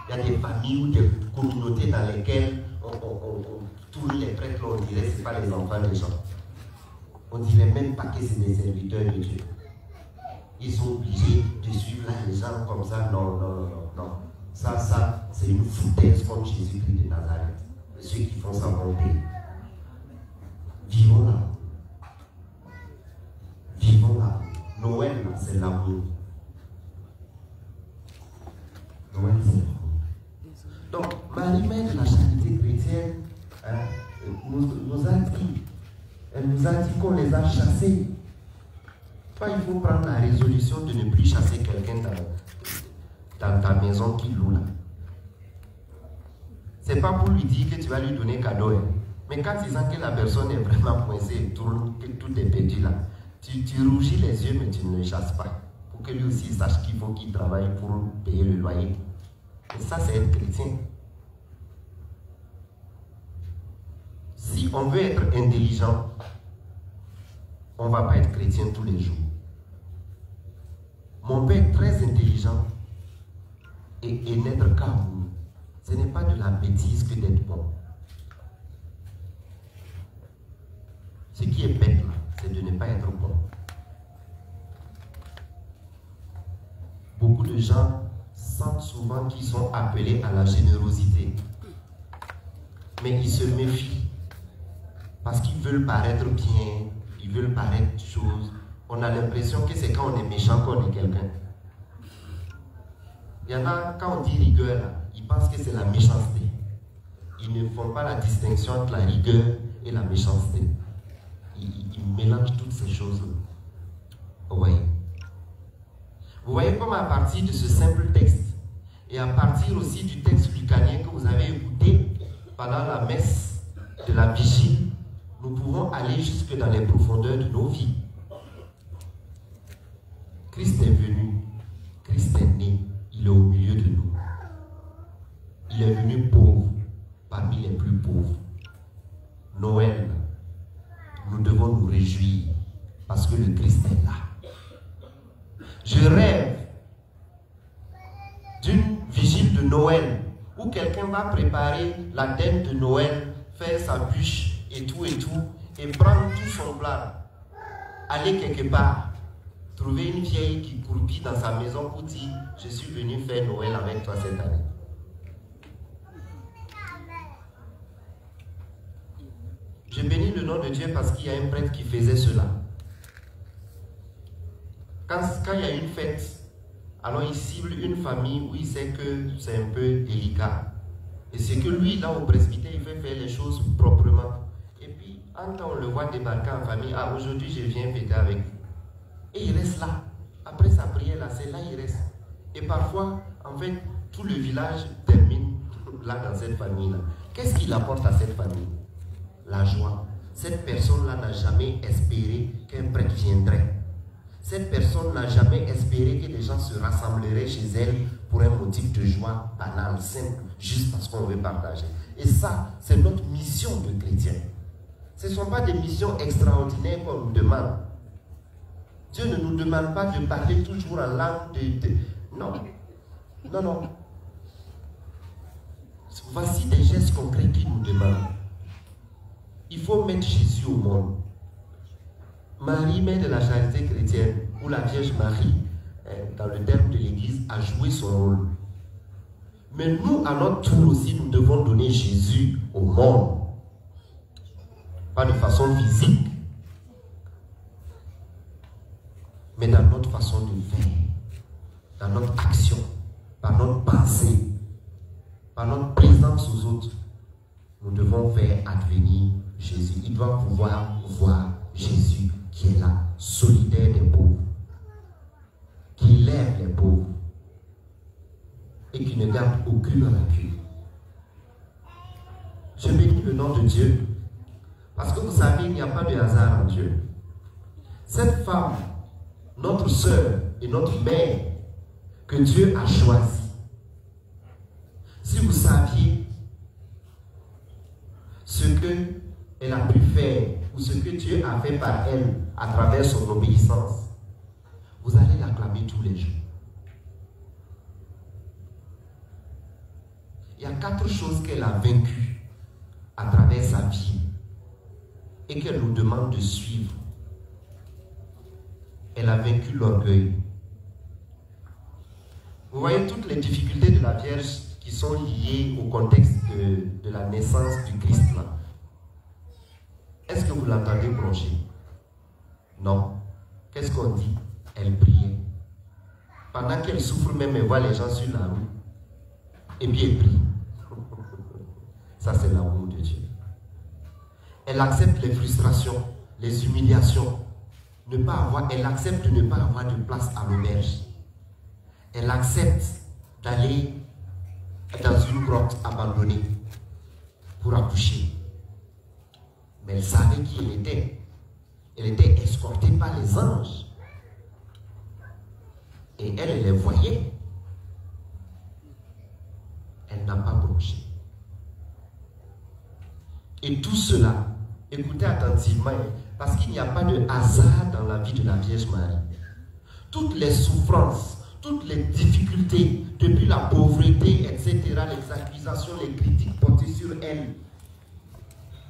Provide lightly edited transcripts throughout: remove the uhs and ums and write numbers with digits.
Il y a des familles ou des communautés dans lesquelles tous les prêtres, on dirait que ce n'est pas les enfants des gens. On ne dirait même pas que c'est des serviteurs de Dieu. Ils sont obligés de suivre là les gens comme ça. Non, non, non, non. Ça, c'est une foutaise contre Jésus-Christ de Nazareth. Ceux qui font sa volonté. Vivons là. Vivons là. Noël, c'est l'amour. Noël, c'est l'amour. Donc, Marie-Mère de la charité chrétienne nous a dit, elle nous a dit qu'on les a chassés. Toi, il faut prendre la résolution de ne plus chasser quelqu'un dans ta maison qui loue là. C'est pas pour lui dire que tu vas lui donner cadeau. Hein. Mais quand tu sens que la personne est vraiment coincée et que tout est perdu là, tu rougis les yeux mais tu ne le chasses pas. Pour que lui aussi sache qu'il faut qu'il travaille pour payer le loyer. Et ça, c'est être chrétien. Si on veut être intelligent, on ne va pas être chrétien tous les jours. Mon père est très intelligent et n'être qu'amour. Ce n'est pas de la bêtise que d'être bon. Ce qui est bête là, c'est de ne pas être bon. Beaucoup de gens sentent souvent qu'ils sont appelés à la générosité. Mais ils se méfient. Parce qu'ils veulent paraître bien, ils veulent paraître chose. On a l'impression que c'est quand on est méchant qu'on est quelqu'un. Il y en a, quand on dit rigueur, là, ils pensent que c'est la méchanceté. Ils ne font pas la distinction entre la rigueur et la méchanceté. Ils mélangent toutes ces choses-là. Vous voyez? Vous voyez comme à partir de ce simple texte, et à partir aussi du texte lucanien que vous avez écouté pendant la messe de la vigile, nous pouvons aller jusque dans les profondeurs de nos vies. Christ est venu, Christ est né, il est au milieu de nous. Il est venu pauvre, parmi les plus pauvres. Noël, nous devons nous réjouir parce que le Christ est là. Je rêve d'une vigile de Noël où quelqu'un va préparer la dinde de Noël, faire sa bûche et tout, et prendre tout son plat, aller quelque part, trouver une vieille qui croupit dans sa maison pour dire « Je suis venu faire Noël avec toi cette année ». Je bénis le nom de Dieu parce qu'il y a un prêtre qui faisait cela. Quand il y a une fête, alors il cible une famille où il sait que c'est un peu délicat. Et c'est que lui, là au presbytère, il veut faire les choses proprement. Et puis, quand on le voit débarquer en famille, ah, aujourd'hui je viens fêter avec vous. Et il reste là. Après sa prière, là, c'est là il reste. Et parfois, en fait, tout le village termine là dans cette famille-là. Qu'est-ce qu'il apporte à cette famille? La joie. Cette personne-là n'a jamais espéré qu'un prêtre viendrait. Cette personne n'a jamais espéré que les gens se rassembleraient chez elle pour un motif de joie banal, simple, juste parce qu'on veut partager. Et ça, c'est notre mission de chrétien. Ce ne sont pas des missions extraordinaires qu'on nous demande. Dieu ne nous demande pas de parler toujours en langue Non. Non, non. Voici des gestes concrets qu'il nous demande. Il faut mettre Jésus au monde. Marie, mère de la charité chrétienne, ou la Vierge Marie, dans le terme de l'Église, a joué son rôle. Mais nous, à notre tour aussi, nous devons donner Jésus au monde. Pas de façon physique, mais dans notre façon de faire, dans notre action, par notre pensée, par notre présence aux autres. Nous devons faire advenir Jésus. Il doit pouvoir voir Jésus qui est là, solidaire des pauvres, qui lève les pauvres et qui ne garde aucune rancune. Je bénis le nom de Dieu parce que vous savez, il n'y a pas de hasard en Dieu. Cette femme, notre sœur et notre mère que Dieu a choisie, si vous saviez ce qu'elle a pu faire ou ce que Dieu a fait par elle à travers son obéissance, vous allez l'acclamer tous les jours. il y a 4 choses qu'elle a vaincues à travers sa vie et qu'elle nous demande de suivre. Elle a vaincu l'orgueil. Vous voyez toutes les difficultés de la Vierge qui sont liées au contexte de la naissance du Christ là. Est-ce que vous l'entendez broncher? Non. Qu'est-ce qu'on dit? Elle priait. Pendant qu'elle souffre même, elle voit les gens sur la rue. Et puis elle prie. Ça, c'est l'amour de Dieu. Elle accepte les frustrations, les humiliations. Elle accepte de ne pas avoir de place à l'auberge. Elle accepte d'aller dans une grotte abandonnée pour accoucher. Mais elle savait qui elle était. Elle était escortée par les anges. Et elle les voyait. Elle n'a pas bronché. Et tout cela, écoutez attentivement, parce qu'il n'y a pas de hasard dans la vie de la Vierge Marie. Toutes les souffrances, toutes les difficultés, depuis la pauvreté, etc., les accusations, les critiques portées sur elle,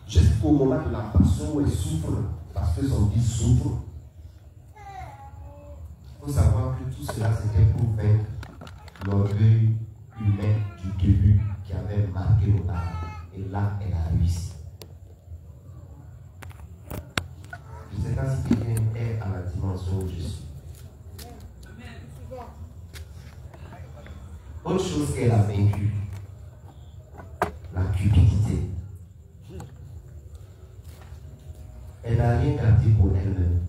jusqu'au moment de la passion où elle souffre, parce que son fils souffre. Il faut savoir que tout cela, c'était pour vaincre l'orgueil humain du début qui avait marqué nos parents. Et là, elle a réussi. Je ne sais pas si quelqu'un est à la dimension où je suis. Autre chose qu'elle a vaincue, la cupidité. Elle n'a rien gardé pour elle-même.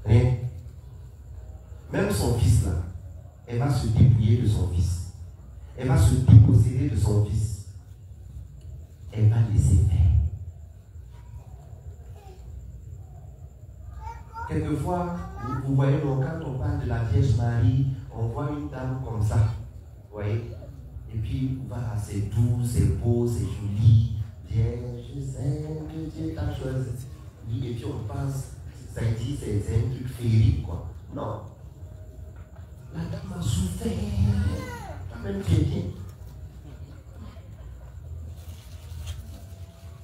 Rien. Même son fils là, elle va se dépouiller de son fils. Elle va se déposséder de son fils. Elle va laisser faire. Quelquefois, vous voyez, donc, quand on parle de la Vierge Marie, on voit une dame comme ça. Vous voyez? Et puis, voilà, c'est doux, c'est beau, c'est joli. Vierge sainte que Dieu t'a choisi. Et puis, on pense, ça dit, c'est un truc féerique, quoi. Non. La dame a souffert. Toi-même, tu es bien.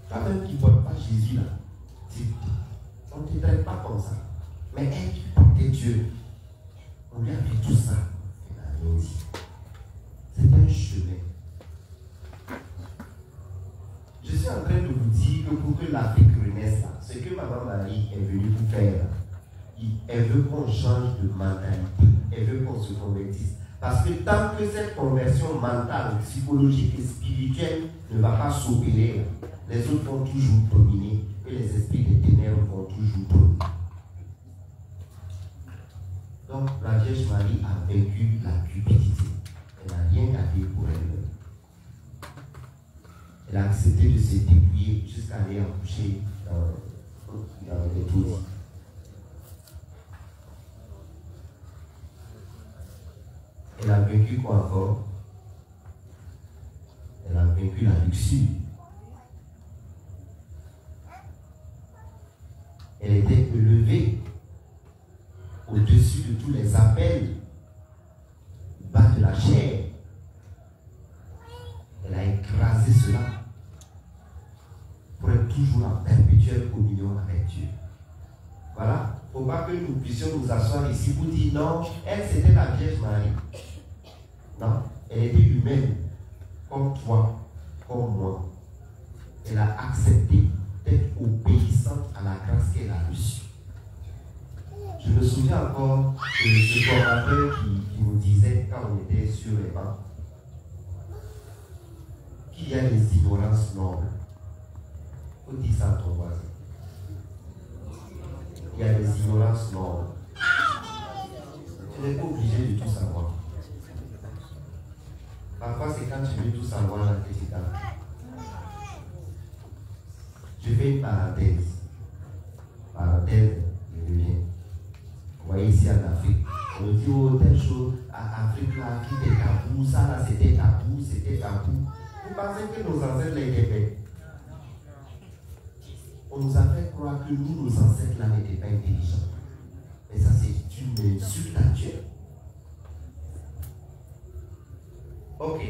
Toi-même qui ne portes pas Jésus, là. On ne te traite pas comme ça. Mais elle qui portait Dieu, on lui a fait tout ça. Elle n'a rien dit. C'est un chemin. Je suis en train de vous dire que pour que l'Afrique renaisse, ce que Maman Marie est venue vous faire, elle veut qu'on change de mentalité. Elle veut qu'on se convertisse. Parce que tant que cette conversion mentale, psychologique et spirituelle ne va pas s'opérer, les autres vont toujours dominer et les esprits des ténèbres vont toujours dominer. Donc la Vierge Marie a vaincu la cupidité. Elle n'a rien gardé pour elle-même. Elle a accepté de se dépouiller jusqu'à aller accoucher dans les tours. Elle a vaincu quoi encore? Elle a vaincu la luxure. Elle était élevée au-dessus de tous les appels bas de la chair. Elle a écrasé cela pour être toujours en perpétuelle communion avec Dieu. Voilà. Il ne faut pas que nous puissions nous asseoir ici pour dire non, elle c'était la Vierge Marie. Non, elle était humaine, comme toi, comme moi. Elle a accepté d'être obéissante à la grâce qu'elle a reçue. Je me souviens encore de ce formateur qui nous disait, quand on était sur les bancs, qu'il y a des ignorances nobles. Il faut dire ça à ton voisin. Il y a des ignorances nobles. Tu n'es pas obligé de tout savoir. Parfois, c'est quand tu veux tout savoir là que tu t'en. Je fais une parenthèse. Parenthèse, je reviens. Vous voyez ici en Afrique, on dit oh, telle chose, en Afrique là, qui était tabou, ça là c'était tabou, c'était tabou. Vous pensez que nos ancêtres l'étaient bêtes? On nous a fait croire que nous, nos ancêtres là, n'étaient pas intelligents. Mais ça, c'est une insulte à Dieu. Ok.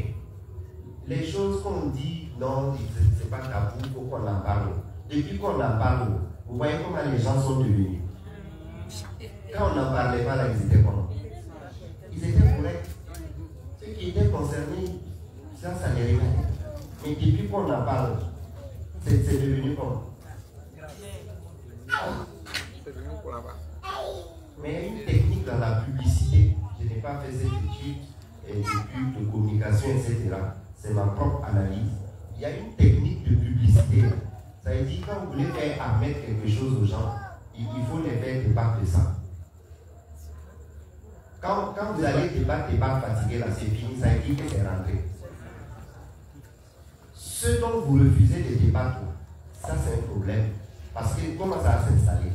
les choses qu'on dit, non, c'est pas tabou, il faut qu'on en parle. Depuis qu'on en parle, vous voyez comment les gens sont devenus. Quand on n'en parlait pas, là, ils étaient comment? Ils étaient corrects. Ceux qui étaient concernés, ça n'est rien. Mais depuis qu'on en parle, c'est devenu comment? Mais il y a une technique dans la publicité. Je n'ai pas fait cette étude d'études de communication, etc. C'est ma propre analyse. Il y a une technique de publicité. Ça veut dire quand vous voulez faire admettre quelque chose aux gens, il faut les faire débattre de ça. Quand vous allez débattre fatigué, là, c'est fini, ça veut dire que c'est rentré. Ce dont vous refusez de débattre, ça c'est un problème. Parce que comment ça va s'installer?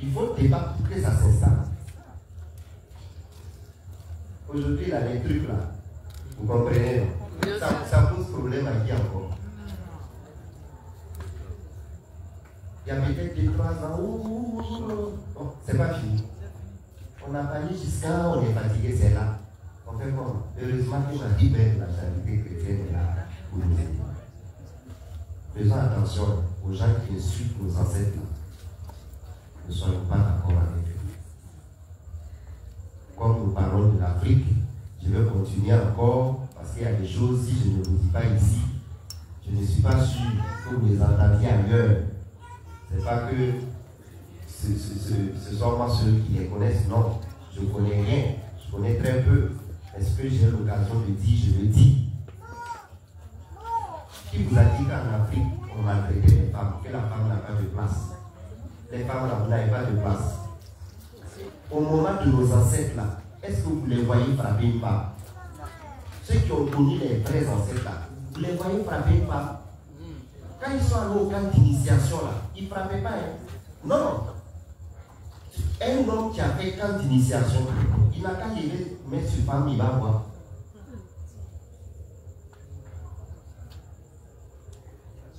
Il faut débattre pour que ça s'installe. Aujourd'hui, là, les trucs là, vous comprenez, non? Ça pose problème à qui encore? Il y a peut-être 2-3 ans, bon, c'est pas fini. On a parlé jusqu'à, on est fatigué, c'est là. On fait comment? Heureusement que la liberté, la charité chrétienne est là pour nous aider. Faisons attention aux gens qui insultent nos ancêtres. Ne soyons pas d'accord avec eux. Comme nous parlons de l'Afrique, je vais continuer encore parce qu'il y a des choses, si je ne vous dis pas ici, je ne suis pas sûr que vous les entendiez ailleurs. Ce n'est pas que ce sont moi ceux qui les connaissent, non. Je ne connais rien, je connais très peu. Est-ce que j'ai l'occasion de dire, je le dis. Qui vous a dit qu'en Afrique, on maltraitait les femmes, que la femme n'a pas de place? Les femmes là, vous n'avez pas de place. Au moment de nos ancêtres là, est-ce que vous les voyez frapper une femme? Ceux qui ont connu les vrais ancêtres là, vous les voyez frapper une femme? Quand ils sont allés au camp d'initiation là, ils ne frappaient pas. Hein? Non. Un homme qui a fait camp d'initiation, il n'a qu'à lever, mettre sur femme, il va voir.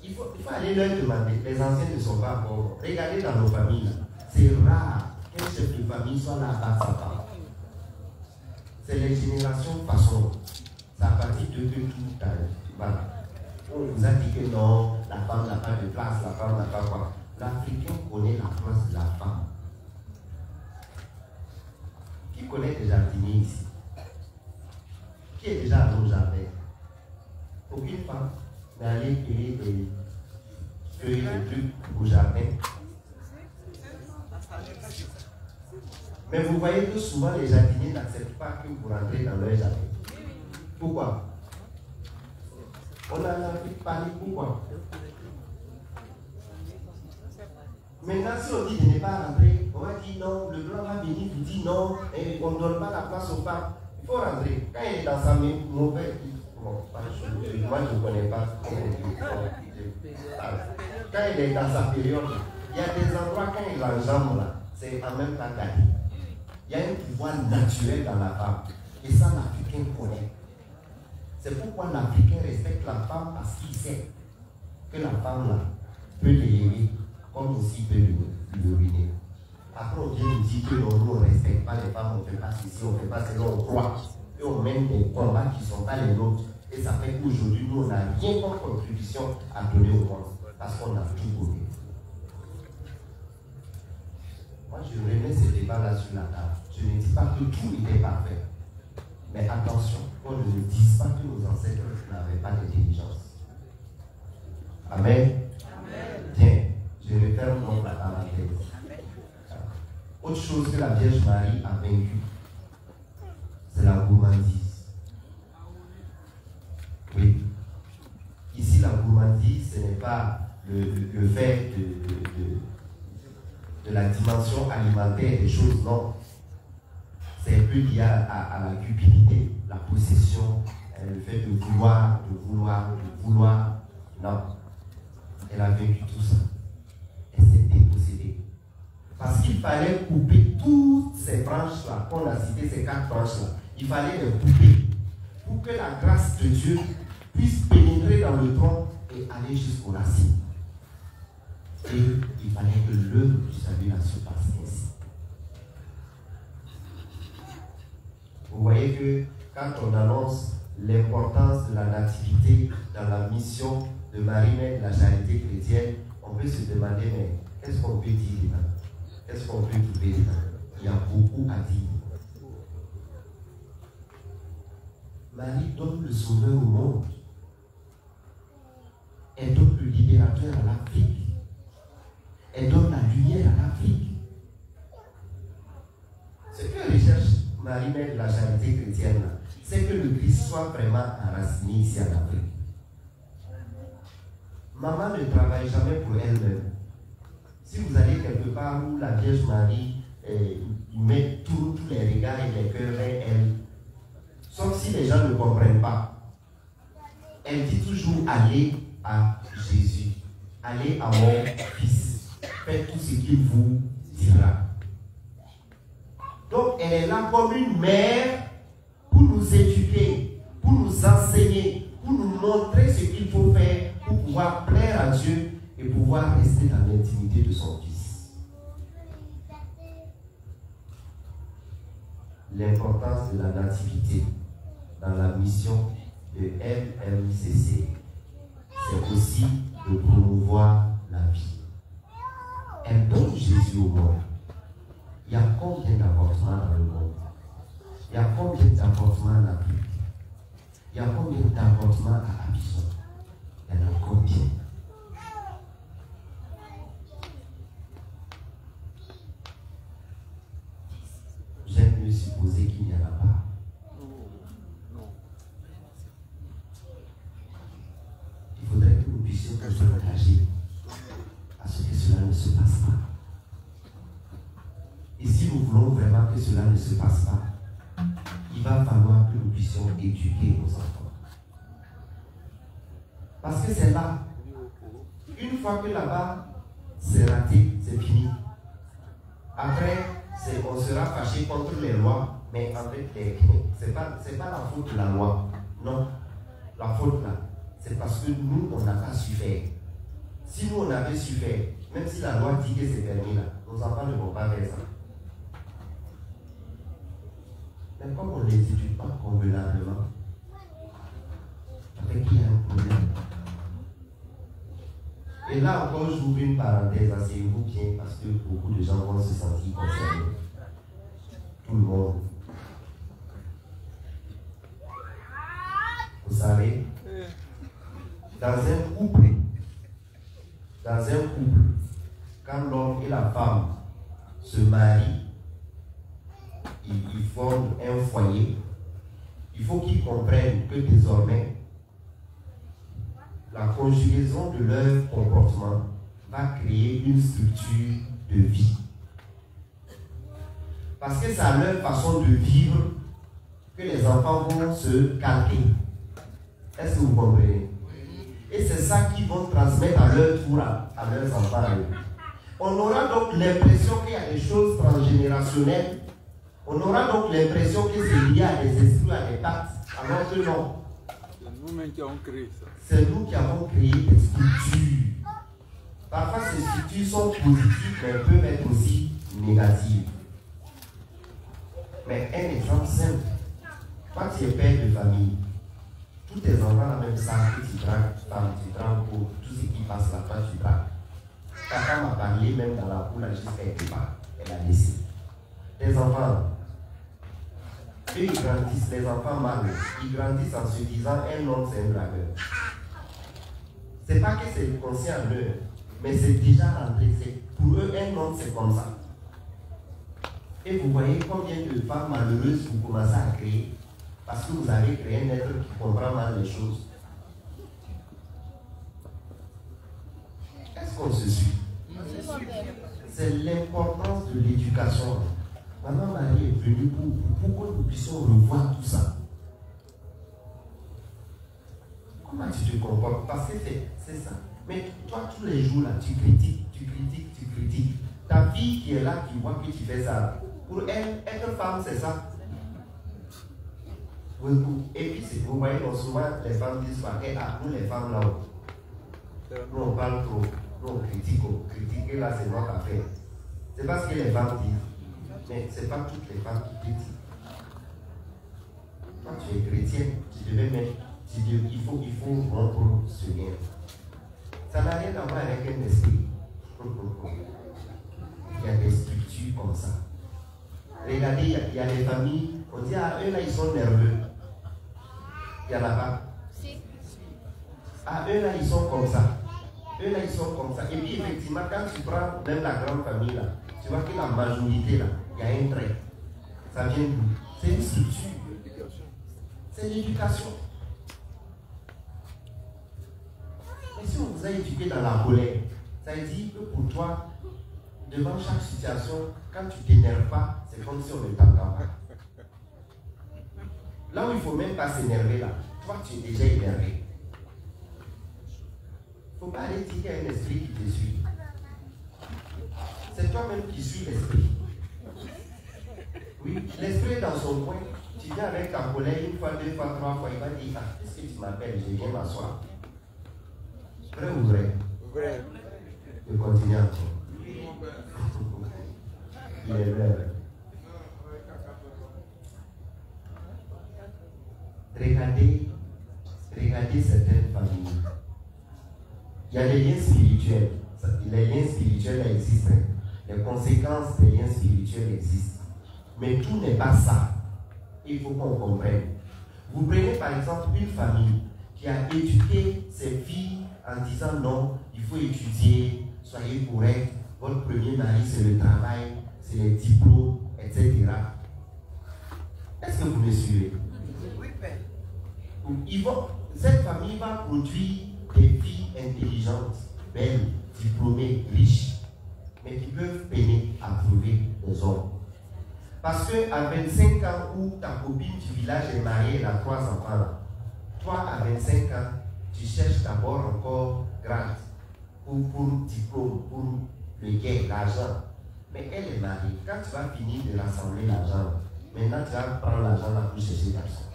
Il faut aller leur demander. Les anciens ne sont pas pauvres. Regardez dans nos familles, c'est rare qu'un chef de famille soit là à battre sa femme. C'est les générations façon. Ça a parti de tout voilà. On vous a dit que non, la femme n'a pas de place, la femme n'a pas quoi. L'Africain connaît la place de la femme. Qui connaît des jardiniers ici? Qui est déjà dans le jardin? Aucune femme n'est allée cueillir des trucs au jardin. Mais vous voyez que souvent les jardiniers n'acceptent pas que vous rentrez dans leur jardin. Pourquoi? On a parlé pourquoi? Maintenant, si on dit de ne pas rentrer, on va dire non, le blanc va venir, vous dit non, et on ne donne pas la place aux femmes. Il faut rentrer. Quand il est dans sa mauvaise vie, bon, moi je ne connais pas. Quand il est dans sa période, il y a des endroits quand il enjambe là, c'est en même temps gagné. Il y a un pouvoir naturel dans la femme. Et ça, l'Africain connaît. C'est pourquoi l'Africain respecte la femme parce qu'il sait que la femme là peut l'élever comme aussi peut le ruiner. Après, on vient nous dire que nous ne respectons pas les femmes, on ne fait pas ceci, on ne fait pas cela, on croit. Et on mène des combats qui ne sont pas les nôtres. Et ça fait qu'aujourd'hui, nous, on n'a rien comme contribution à donner au monde. Parce qu'on a tout connu. Moi, je remets ce débat-là sur la table. Je ne dis pas que tout était parfait. Mais attention, qu'on ne dise pas que nos ancêtres n'avaient pas d'intelligence. Amen. Amen. Tiens, je referme donc la parenthèse. Autre chose que la Vierge Marie a vaincu, c'est la gourmandise. Oui. Ici, la gourmandise, ce n'est pas le fait de la dimension alimentaire des choses, non. C'est un peu lié à la cupidité, la possession, le fait de vouloir. Non. Elle a vécu tout ça. Elle s'est dépossédée. Parce qu'il fallait couper toutes ces branches-là, qu'on a cité ces 4 branches-là. Il fallait les couper pour que la grâce de Dieu puisse pénétrer dans le tronc et aller jusqu'aux racines. Et il fallait que l'œuvre du salut se passe ainsi. Vous voyez que quand on annonce l'importance l'importance de la nativité dans la mission de Marie-Mère de la charité chrétienne, on peut se demander, mais qu'est-ce qu'on peut dire dedans? Qu'est-ce qu'on peut trouver dedans? Il y a beaucoup à dire. Marie donne le sauveur au monde. Elle donne le libérateur à l'Afrique. Elle donne la lumière à l'Afrique. Ce que recherche Marie-Mère de la charité chrétienne, c'est que le Christ soit vraiment enraciné ici en Afrique. Maman ne travaille jamais pour elle-même. Si vous allez quelque part où la Vierge Marie met tous les regards et les cœurs vers elle, sauf si les gens ne comprennent pas, elle dit toujours allez à Jésus, allez à mon fils, faites tout ce qu'il vous dira. Donc elle est là comme une mère pour nous éduquer, pour nous enseigner, pour nous montrer ce qu'il faut faire pour pouvoir plaire à Dieu et pouvoir rester dans l'intimité de son Fils. L'importance de la nativité dans la mission de MMCC, c'est aussi de promouvoir la vie. Elle donne Jésus au monde. Il y a combien d'avortements dans le monde? Il y a combien d'avortements en Afrique? Il y a combien d'avortements à Abidjan? Il y en a combien? J'aime mieux supposer qu'il n'y en a pas. Il faudrait que nous puissions nous engager à ce que cela ne se passe pas. Et si nous voulons vraiment que cela ne se passe pas, il va falloir que nous puissions éduquer nos enfants. Parce que c'est là, une fois que là-bas, c'est raté, c'est fini. Après, on sera fâché contre les lois, mais en fait, c'est pas la faute de la loi. Non, la faute là, c'est parce que nous, on n'a pas su faire. Si nous, on avait su faire, même si la loi dit que c'est permis là, nos enfants ne vont pas faire ça. Mais comme on ne les éduque pas convenablement, avec qui il y a un problème. Et là encore, j'ouvre une parenthèse, asseyez-vous bien, parce que beaucoup de gens vont se sentir concernés. Tout le monde. Vous savez, dans un couple, quand l'homme et la femme se marient, ils forment un foyer, il faut qu'ils comprennent que désormais, la conjugaison de leur comportement va créer une structure de vie. Parce que c'est à leur façon de vivre que les enfants vont se calquer. Est-ce que vous comprenez? Et c'est ça qu'ils vont transmettre à leur tour à leurs enfants. On aura donc l'impression qu'il y a des choses transgénérationnelles. On aura donc l'impression que c'est lié à des esprits, à des pactes, alors que non. C'est nous-mêmes qui avons créé ça. C'est nous qui avons créé des structures. Parfois, ces structures sont positives, mais elles peuvent être aussi négatives. Mais un exemple simple, quand tu es père de famille, tous tes enfants même savent que tu dragues femme, tu dragues pour tout ce qui passe là, toi tu dragues. Ta femme a parlé même dans la cour jusqu'à être pas. Elle a laissé. Les enfants, eux ils grandissent, les enfants mâles, ils grandissent en se disant un homme c'est un dragueur. C'est pas que c'est conscient en eux, mais c'est déjà rentré. Pour eux, un homme c'est comme ça. Et vous voyez combien de femmes malheureuses vous commencez à créer parce que vous avez créé un être qui comprend mal les choses. Est-ce qu'on se suit? C'est l'importance de l'éducation. Maman Marie est venue pour que nous puissions revoir tout ça. Comment tu te comportes? Parce que c'est ça. Mais toi, tous les jours, là, tu critiques. Ta fille qui est là, qui voit que tu fais ça. Pour elle, être femme, c'est ça. Et puis, vous voyez, souvent, les femmes disent nous, les femmes, là, nous, on parle trop. Nous, on critique. Critiquer, là, c'est notre affaire. C'est pas ce que les femmes disent. Mais ce n'est pas toutes les femmes qui critiquent. Quand tu es chrétienne, tu devais mettre Il faut rompre ce lien. Ça n'a rien à voir avec un esprit. Il y a des structures comme ça. Regardez, il y a des familles, on dit, ah, eux là, ils sont nerveux. Il n'y en a pas. Ah, eux là, ils sont comme ça. Eux là, ils sont comme ça. Et puis, effectivement, quand tu prends même la grande famille là, tu vois que la majorité là, il y a un trait. Ça vient d'où? C'est une structure. C'est l'éducation. Mais si on vous a éduqué dans la colère, ça veut dire que pour toi, devant chaque situation, quand tu ne t'énerves pas, c'est comme si on ne t'entend pas. Là où il ne faut même pas s'énerver, là, toi tu es déjà énervé. Il ne faut pas aller dire qu'il y a un esprit qui te suit. C'est toi-même qui suis l'esprit. Oui, l'esprit est dans son coin. Tu viens avec ta colère une fois, deux fois, trois fois, il va dire, ah, qu'est-ce que tu m'appelles? Je viens m'asseoir. Vrai ou vrai? Vrai. Je continue encore. Il est vrai. Regardez certaines familles. Il y a des liens spirituels. Les liens spirituels existent. Les conséquences des liens spirituels existent. Mais tout n'est pas ça. Il faut qu'on comprenne. Vous prenez par exemple une famille qui a éduqué ses filles en disant non, il faut étudier, soyez correct, votre premier mari c'est le travail, c'est les diplômes, etc. Est-ce que vous me suivez? Oui, cette famille va produire des filles intelligentes, belles, diplômées, riches, mais qui peuvent peiner à trouver des hommes. Parce qu'à 25 ans où ta copine du village est mariée, elle a 3 enfants, là, toi à 25 ans, tu cherches d'abord encore grade pour diplôme, pour le gain, l'argent. Mais elle est mariée. Quand tu vas finir de rassembler l'argent, maintenant tu vas prendre l'argent là pour chercher l'argent.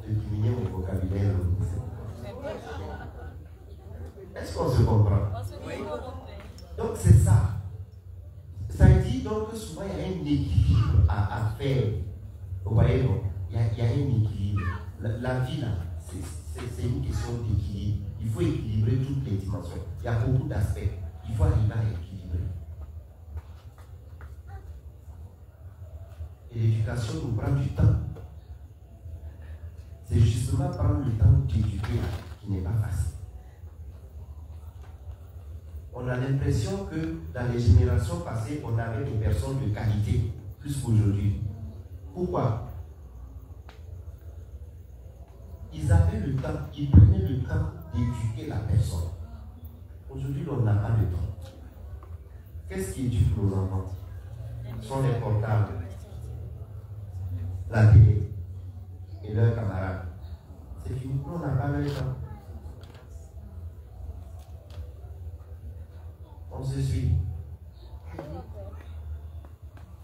De diminuer mon vocabulaire. Est-ce qu'on se comprend? Donc c'est ça. Ça dit donc que souvent il y a un équilibre à faire. Vous voyez, non? Il y a un équilibre. La vie là, c'est une question d'équilibre. Il faut équilibrer toutes les dimensions. Il y a beaucoup d'aspects. Il faut arriver à équilibrer. Et l'éducation nous prend du temps. C'est justement prendre le temps d'éduquer qui n'est pas facile. On a l'impression que dans les générations passées, on avait des personnes de qualité plus qu'aujourd'hui. Pourquoi? Ils avaient le temps, ils prenaient le temps d'éduquer la personne. Aujourd'hui, on n'a pas le temps. Qu'est-ce qui éduque nos enfants? Ce sont les portables, la télé et leurs camarades. C'est fini, on n'a pas le temps. On se suit.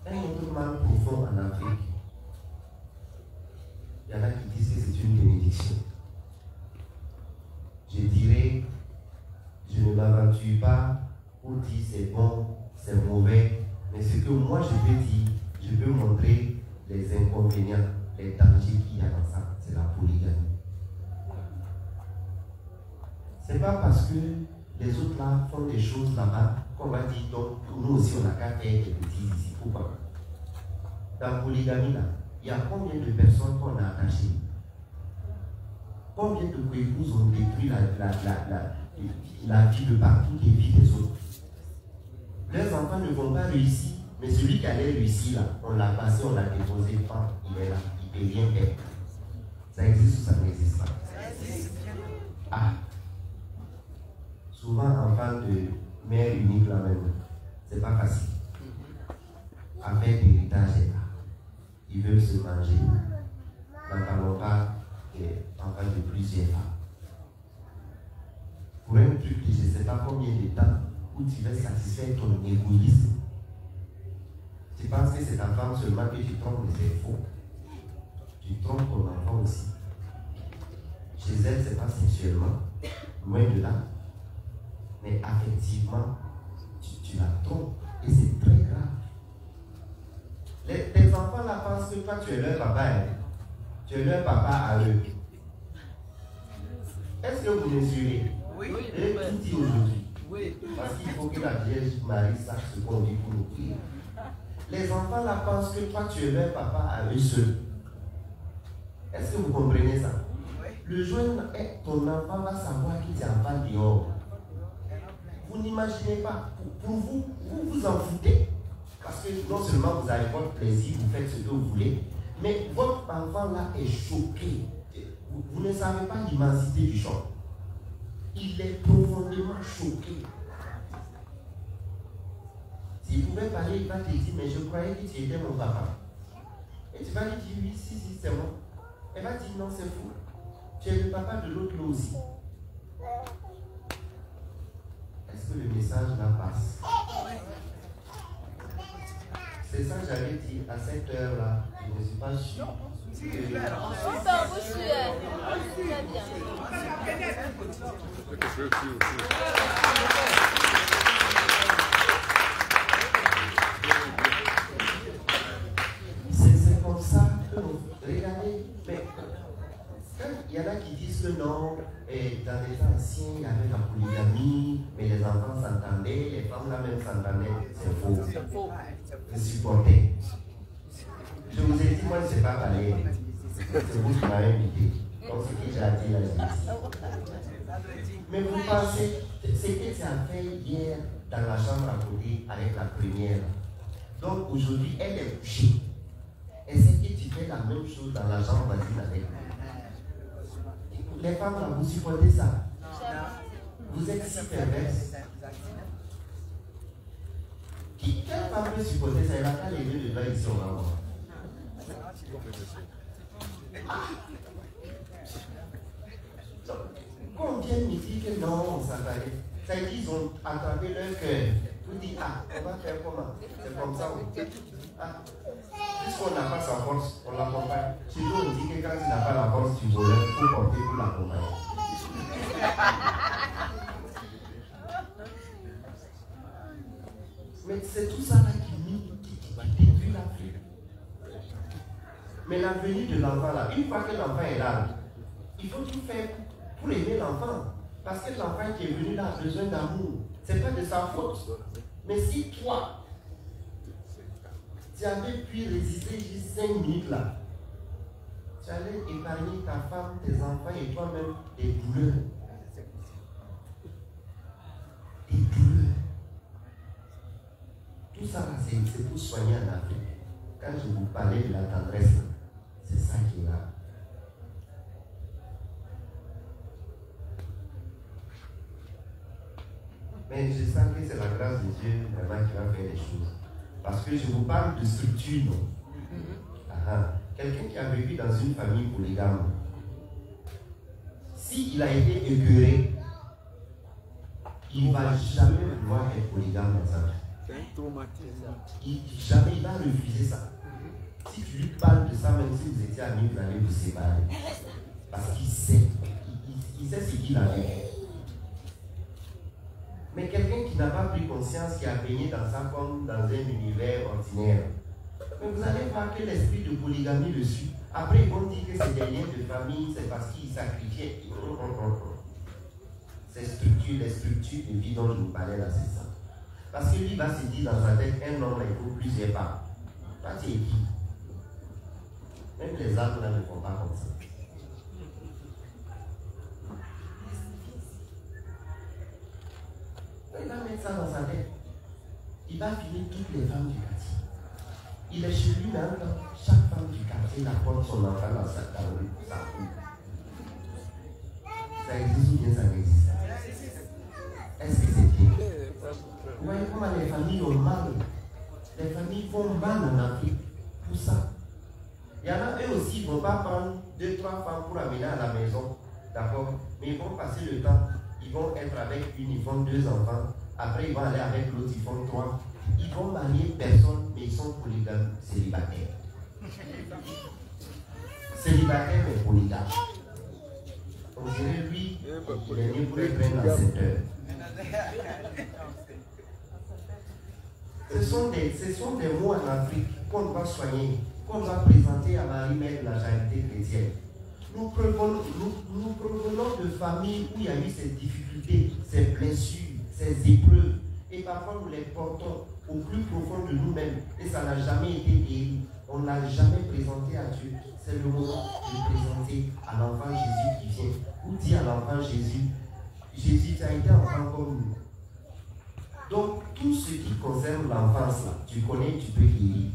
Un autre mal profond en Afrique. Il y en a qui disent que c'est une bénédiction. Je dirais, je ne m'aventure pas pour dire c'est bon, c'est mauvais, mais ce que moi je peux dire, je peux montrer les inconvénients, les dangers qu'il y a dans ça, c'est la polygamie. C'est pas parce que les autres là font des choses là-bas qu'on va dire donc nous aussi on n'a qu'à faire des petits ici. Pourquoi? Dans la polygamie là, il y a combien de personnes qu'on a attachées? Combien de coépouses ont détruit la vie de partout, les vies des autres? Leurs enfants ne vont pas réussir, mais celui qui allait réussir là, on l'a passé, on l'a déposé, il est là, il ne peut rien faire. Ça existe ou ça n'existe pas? Ah! Souvent, enfant de mère unique là même, c'est pas facile. Avec l'héritage est là. Ils veulent se manger. N'entendons pas enfants de plusieurs femmes. Pour un truc, je ne sais pas combien de temps où tu vas satisfaire ton égoïsme. Tu penses que c'est ta femme seulement que tu trompes, mais c'est faux. Tu trompes ton enfant aussi. Chez elle, ce n'est pas sexuellement, loin de là. Mais affectivement, tu la trompes. Et c'est très grave. Les enfants là pensent que toi tu es leur papa, hein. Tu es leur papa à eux. Est-ce que vous mesurez? Oui. Et tout dit aujourd'hui. Oui. Parce qu'il faut que la Vierge Marie sache ce qu'on dit pour nous prier. Les enfants là pensent que toi tu es leur papa à eux seuls. Est-ce que vous comprenez ça? Oui. Le jour où ton enfant va savoir qu'il t'y en va dehors. Vous n'imaginez pas. Pour vous, vous vous en foutez. Parce que non seulement vous avez votre plaisir, vous faites ce que vous voulez, mais votre enfant là est choqué. Vous ne savez pas l'immensité du choc. Il est profondément choqué. S'il pouvait parler, il va te dire, mais je croyais que tu étais mon papa. Et tu vas lui dire, oui, si, c'est moi. Elle va dire, non, c'est fou. Tu es le papa de l'autre là aussi. Est-ce que le message là passe? C'est ça que j'avais dit à cette heure-là. Je ne suis pas sûr. C'est comme ça. Regardez, mais il y en a qui disent que non, et dans les temps anciens, il y avait la polygamie, mais les enfants s'entendaient, les femmes là même s'entendaient. C'est faux. Je supportais. Je vous ai dit, moi je ne sais pas parler. C'est vous qui m'avez invité. Donc ce que j'ai dit là, j'ai dit. Mais vous pensez, ce que tu as fait hier dans la chambre à côté avec la première. Donc aujourd'hui, elle est couchée. Est-ce que tu fais la même chose dans la chambre voisine avec elle? Les femmes là, vous supportez ça? Vous êtes si perverses. Quelle femme peut supporter ça? Elle n'a pas les deux de là ici au moment. Combien me dit que non, ça va aller? Ça veut dire qu'ils ont attrapé leur cœur. Vous dites, ah, on va faire comment? C'est comme ça. Ah, puisqu'on n'a pas sa force, on l'accompagne. Chez nous, on dit que quand tu n'as pas la force du voleur, il faut porter pour l'accompagner. Mais c'est tout ça là qui détruit l'Afrique. Mais la venue de l'enfant là, une fois que l'enfant est là, il faut tout faire pour aimer l'enfant. Parce que l'enfant qui est venu là a besoin d'amour. Ce n'est pas de sa faute. Mais si toi, tu avais pu résister juste 5 minutes là, tu allais épargner ta femme, tes enfants et toi-même des douleurs. Des douleurs. Tout ça, c'est pour soigner en Afrique. Quand je vous parlais de la tendresse, c'est ça qui est là. Mais je sens que c'est la grâce de Dieu vraiment qui va faire les choses. Parce que je vous parle de structure, non? Quelqu'un qui a vécu dans une famille polygame, s'il a été écœuré, il ne va jamais vouloir être polygame dans sa vie. C'est un traumatisme. Jamais il va refuser ça. Si tu lui parles de ça, même si vous étiez amis, vous allez vous séparer. Parce qu'il sait. Il sait ce qu'il a fait. Mais quelqu'un qui n'a pas pris conscience, qui a baigné dans ça comme dans un univers ordinaire, mais vous allez voir que l'esprit de polygamie le suit. Après, ils vont dire que c'est des liens de famille, c'est parce qu'ils sacrifiaient. Ces structures, les structures de vie dont je vous parlais là, c'est ça. Parce que lui va se dire dans sa tête, un homme, il faut plusieurs femmes. Toi, tu es qui? Même les arbres là ne font pas comme ça. Il va mettre ça dans sa tête. Il va filer toutes les femmes du quartier. Il est chez lui maintenant. Chaque femme du quartier apporte son enfant dans sa rue. Ça existe ou bien ça n'existe? Est-ce que c'est bien? Vous voyez comment les familles ont mal. Les familles font mal en Afrique pour ça. Il y en a eux aussi, ils ne vont pas prendre 2-3 femmes pour amener à la maison. D'accord? Mais ils vont passer le temps. Ils vont être avec une, ils font 2 enfants. Après, ils vont aller avec l'autre, ils font 3. Ils vont marier personne, mais ils sont polygames, célibataires. Célibataires, mais polygames. On dirait lui, il est né pour être un enceinteur. Ce sont des mots en Afrique qu'on doit soigner, qu'on doit présenter à Marie-Mère de la Charité chrétienne. Nous provenons de familles où il y a eu ces difficultés, ces blessures, ces épreuves. Et parfois nous les portons au plus profond de nous-mêmes. Et ça n'a jamais été guéri. On ne l'a jamais présenté à Dieu. C'est le moment de présenter à l'enfant Jésus qui vient. Ou dire à l'enfant Jésus, Jésus, tu as été enfant comme nous. Donc, tout ce qui concerne l'enfance, là, tu connais, tu peux guérir.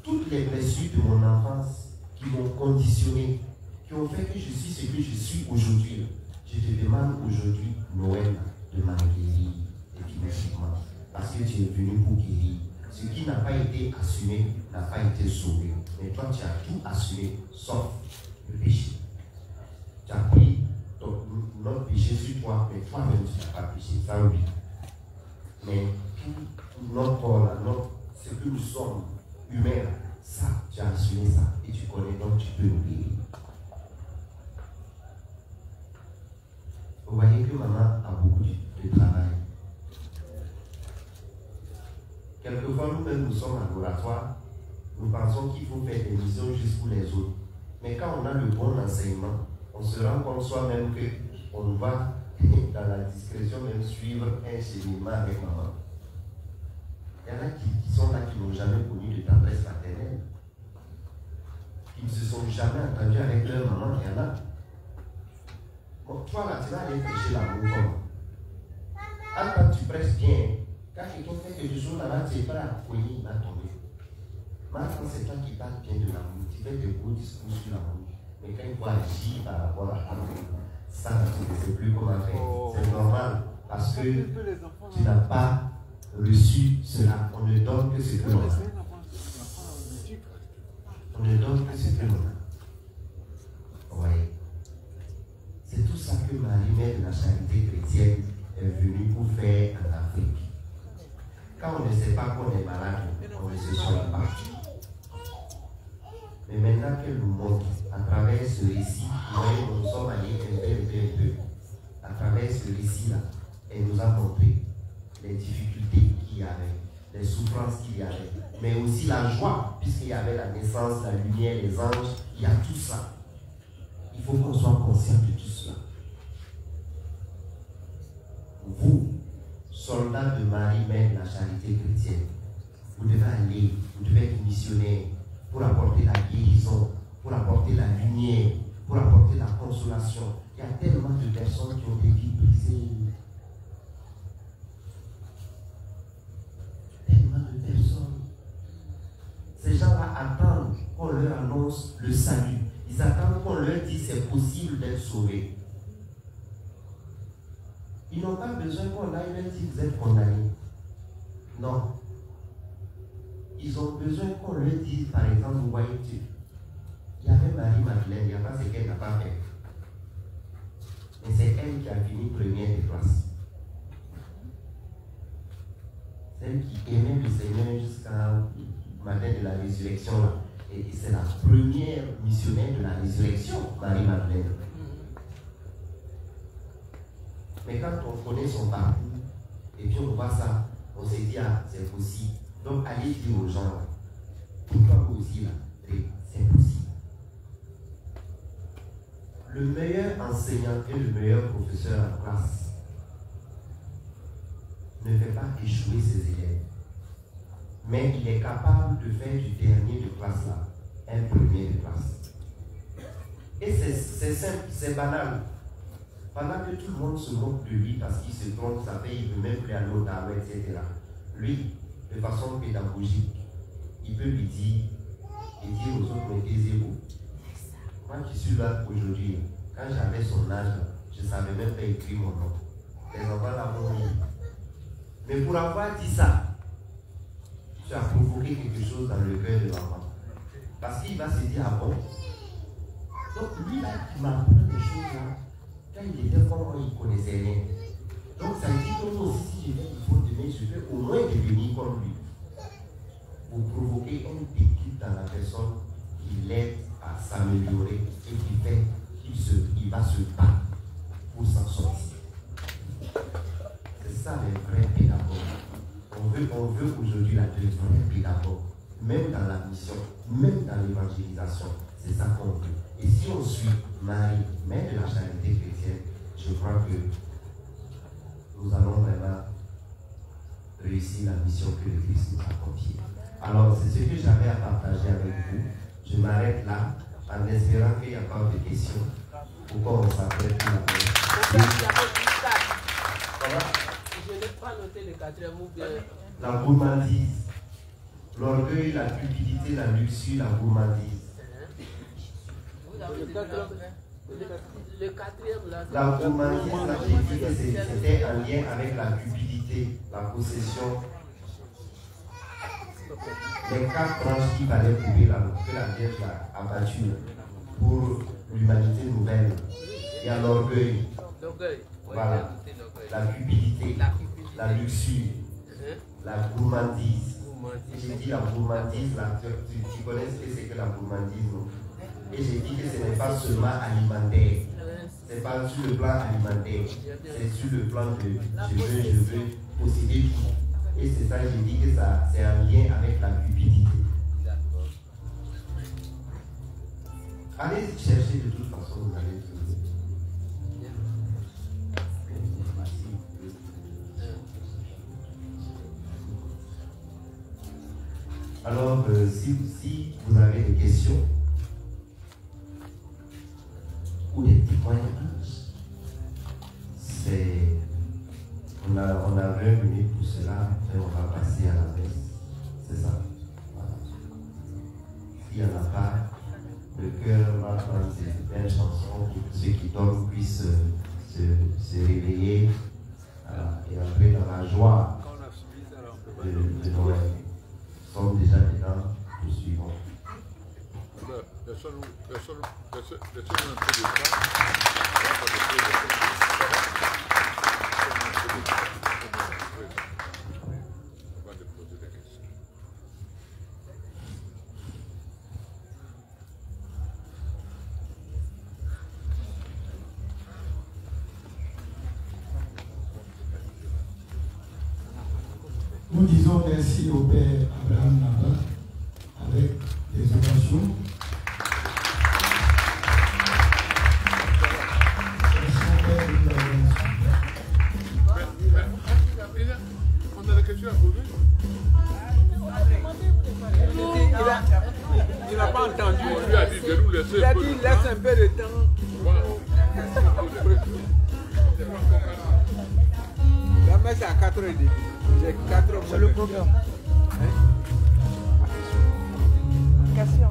Toutes les blessures de mon enfance qui m'ont conditionné, qui ont fait que je suis ce que je suis aujourd'hui, je te demande aujourd'hui, Noël, de m'en guérir définitivement. Parce que tu es venu pour guérir. Ce qui n'a pas été assumé n'a pas été sauvé. Mais toi, tu as tout assumé, sauf le péché. Tu as pris notre péché sur toi, mais toi-même, tu n'as pas péché. Ça, oui. Mais tout notre corps, là, ce que nous sommes, humains, ça, tu as assumé ça. Et tu connais, donc tu peux nous guérir. Vous voyez que maman a beaucoup de travail. Quelquefois, nous-mêmes, nous sommes en laboratoire, nous pensons qu'il faut faire des missions juste pour les autres. Mais quand on a le bon enseignement, on se rend compte soi-même qu'on va, dans la discrétion, même suivre un cheminement avec maman. Il y en a qui sont là, qui n'ont jamais connu de tendresse paternelle, qui ne se sont jamais entendus avec leur maman. Il y en a. Bon, toi là, tu vas aller prêcher l'amour comme. Quand tu prêches bien, quand quelqu'un fait quelque chose là-bas, tu es prêt à poigner, il va tomber. Maintenant, c'est toi qui parles bien de l'amour. Tu fais des beaux discours sur l'amour. Mais quand il faut agir par rapport à l'amour, ça, tu ne sais plus comment faire. C'est normal. Parce que tu n'as pas reçu cela. On ne donne que ce que l'on a. On ne donne que ce que l'on a. Oui. C'est tout ça que Marie-Mère de la Charité chrétienne est venue pour faire en Afrique. Quand on ne sait pas qu'on est malade, on ne se soigne pas. Mais maintenant qu'elle nous montre, à travers ce récit, nous sommes allés un peu, à travers ce récit-là, elle nous a montré les difficultés qu'il y avait, les souffrances qu'il y avait, mais aussi la joie, puisqu'il y avait la naissance, la lumière, les anges, il y a tout ça. Il faut qu'on soit conscient de tout cela. Vous, soldats de Marie-Mère de la Charité chrétienne, vous devez aller, vous devez être missionnaire pour apporter la guérison, pour apporter la lumière, pour apporter la consolation. Il y a tellement de personnes qui ont des vies brisées. Tellement de personnes. Ces gens-là attendent qu'on leur annonce le salut. Ils attendent qu'on leur dise c'est possible d'être sauvé. Ils n'ont pas besoin qu'on aille leur dire vous êtes condamné. Non. Ils ont besoin qu'on leur dise, par exemple, vous voyez, il y avait Marie-Madeleine, il n'y a pas ce qu'elle n'a pas fait. Mais c'est elle qui a fini première des classes. Celle qui aimait le Seigneur jusqu'au matin de la résurrection. Et c'est la première missionnaire de la résurrection, Marie-Madeleine. Mais quand on connaît son parcours, et puis on voit ça, on se dit, ah, c'est possible. Donc allez dire aux gens, pourquoi vous aussi là, c'est possible. Le meilleur enseignant et le meilleur professeur en classe ne fait pas échouer ses élèves. Mais il est capable de faire du dernier de classe là un premier de classe. Et c'est simple, c'est banal. Pendant que tout le monde se moque de lui parce qu'il se trompe, ça fait, il ne veut même plus aller au travail, etc. Lui, de façon pédagogique, il peut lui dire et dire aux autres, mais taisez-vous. Moi qui suis là aujourd'hui, quand j'avais son âge, je ne savais même pas écrire mon nom. Les enfants l'ont mis. Mais pour avoir dit ça, tu as provoqué quelque chose dans le cœur de l'enfant. Parce qu'il va se dire, ah bon? Donc lui là, qui m'apprend des choses là, quand il était comme moi, il ne connaissait rien. Donc ça dit que moi aussi, si je viens il faut demain, je vais au moins devenir comme lui. Vous provoquez un déclic dans la personne qui l'aide à s'améliorer et qui fait qu'il va se battre pour s'en sortir. C'est ça les vrais pédagogues. On veut aujourd'hui même dans la mission, même dans l'évangélisation. C'est ça qu'on veut. Et si on suit Marie, mère de la charité chrétienne, je crois que nous allons vraiment réussir la mission que le Christ nous a confiée. Alors, c'est ce que j'avais à partager avec vous. Je m'arrête là, en espérant qu'il y a encore des questions. Pourquoi on s'apprête pour la Je n'ai pas noté le quatrième mot bien. La gourmandise, l'orgueil, la cupidité, la luxure, la gourmandise. Le quatrième là. La gourmandise, là, j'ai dit que c'était en lien avec la cupidité, la possession. Les 4 branches qui valaient couper que la Vierge a abattues pour l'humanité nouvelle. Il y a l'orgueil. Voilà. La cupidité, la luxure, la gourmandise. J'ai dit la gourmandise, là, tu connais ce que c'est que la gourmandise, non? Et j'ai dit que ce n'est pas seulement alimentaire. Ce n'est pas sur le plan alimentaire. C'est sur le plan de je veux posséder tout. Et c'est ça, j'ai dit que ça, c'est un lien avec la cupidité. Allez chercher de toute façon, vous allez trouver. Alors, si vous avez des questions ou des témoignages, on a 20 minutes pour cela, et on va passer à la messe. C'est ça. Voilà. S'il n'y en a pas, le cœur va prendre ces belles chansons pour que ceux qui dorment puissent se réveiller et entrer dans la joie de Noël. Nous sommes déjà dedans, nous suivons. Nous disons merci au Père Abraham Naba avec les ovations. On a la question à poser. Il n'a pas entendu. On lui a dit de nous laisser. Il a dit laisse un peu de temps. La messe est à 4h30. J'ai 4 heures. C'est le programme. Question.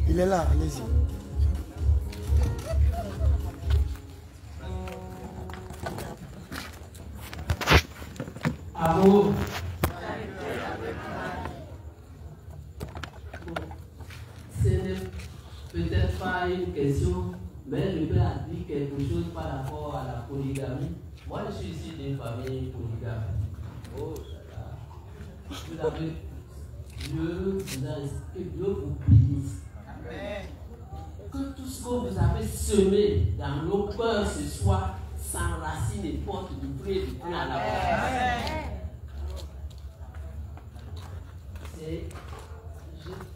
Il est là, allez-y. Amour. Ce n'est peut-être pas une question, mais le père a dit quelque chose par rapport à la polygamie. Moi, je suis ici d'une famille polygame. Oh là là. Vous avez Dieu, que Dieu vous bénisse. Amen. Que tout ce que vous avez semé dans nos cœurs ce soir s'enracine et porte du fruit et du fruit à la fois.